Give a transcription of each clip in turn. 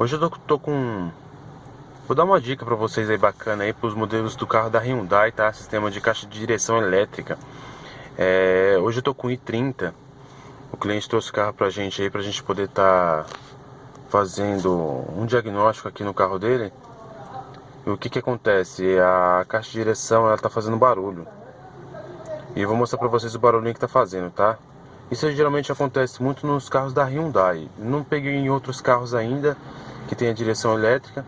Hoje eu tô com... Vou dar uma dica pra vocês aí bacana aí pros modelos do carro da Hyundai, tá? Sistema de caixa de direção elétrica. Hoje eu tô com o i30. O cliente trouxe o carro pra gente aí, pra gente poder tá fazendo um diagnóstico aqui no carro dele. E o que que acontece? A caixa de direção, ela tá fazendo barulho. E eu vou mostrar pra vocês o barulhinho que tá fazendo, tá? Isso geralmente acontece muito nos carros da Hyundai. Não peguei em outros carros ainda que tem a direção elétrica,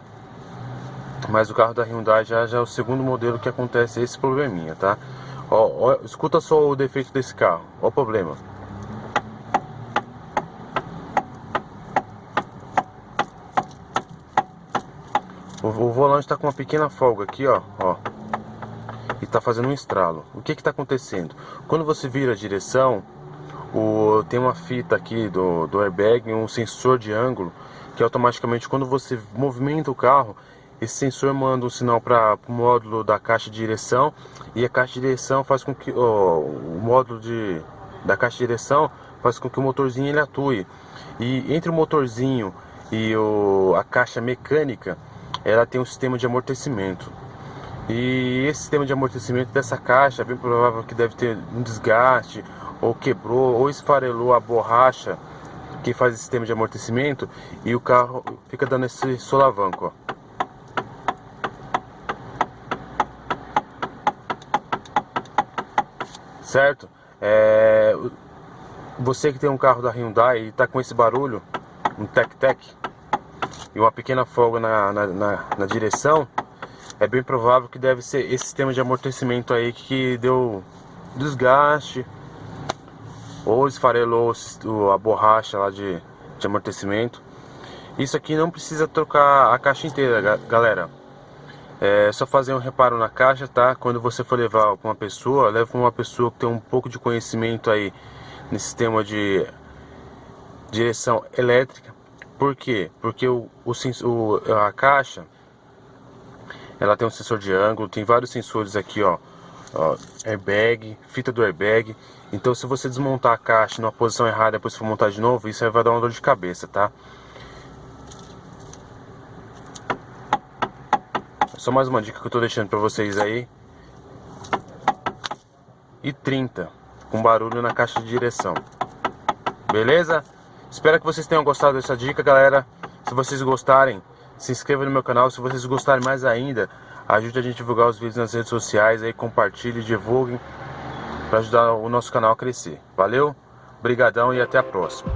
mas o carro da Hyundai já é o segundo modelo que acontece esse probleminha, tá? Ó, escuta só o defeito desse carro, ó o problema. O volante tá com uma pequena folga aqui, ó, e tá fazendo um estralo. O que que tá acontecendo? Quando você vira a direção, tem uma fita aqui do airbag, um sensor de ângulo, que automaticamente quando você movimenta o carro, esse sensor manda um sinal para o módulo da caixa de direção, e a caixa de direção faz com que o módulo da caixa de direção faz com que o motorzinho ele atue. E entre o motorzinho e a caixa mecânica, ela tem um sistema de amortecimento. E esse sistema de amortecimento dessa caixa é bem provável que deve ter um desgaste, ou quebrou, ou esfarelou a borracha que faz esse sistema de amortecimento, e o carro fica dando esse solavanco, ó. Certo? Você que tem um carro da Hyundai e está com esse barulho, um tec-tec, e uma pequena folga na direção, é bem provável que deve ser esse sistema de amortecimento aí que deu desgaste, ou esfarelou a borracha lá de amortecimento. Isso aqui não precisa trocar a caixa inteira, galera. É só fazer um reparo na caixa, tá? Quando você for levar para uma pessoa, leva para uma pessoa que tem um pouco de conhecimento aí nesse sistema de direção elétrica. Por quê? Porque a caixa, ela tem um sensor de ângulo, tem vários sensores aqui, ó, airbag, fita do airbag. Então se você desmontar a caixa numa posição errada e depois for montar de novo, isso aí vai dar uma dor de cabeça, tá? Só mais uma dica que eu tô deixando pra vocês aí. E 30 com barulho na caixa de direção. Beleza? Espero que vocês tenham gostado dessa dica, galera. Se vocês gostarem, se inscreva no meu canal. Se vocês gostarem mais ainda, ajude a gente a divulgar os vídeos nas redes sociais aí, compartilhe, divulguem para ajudar o nosso canal a crescer. Valeu? Brigadão e até a próxima.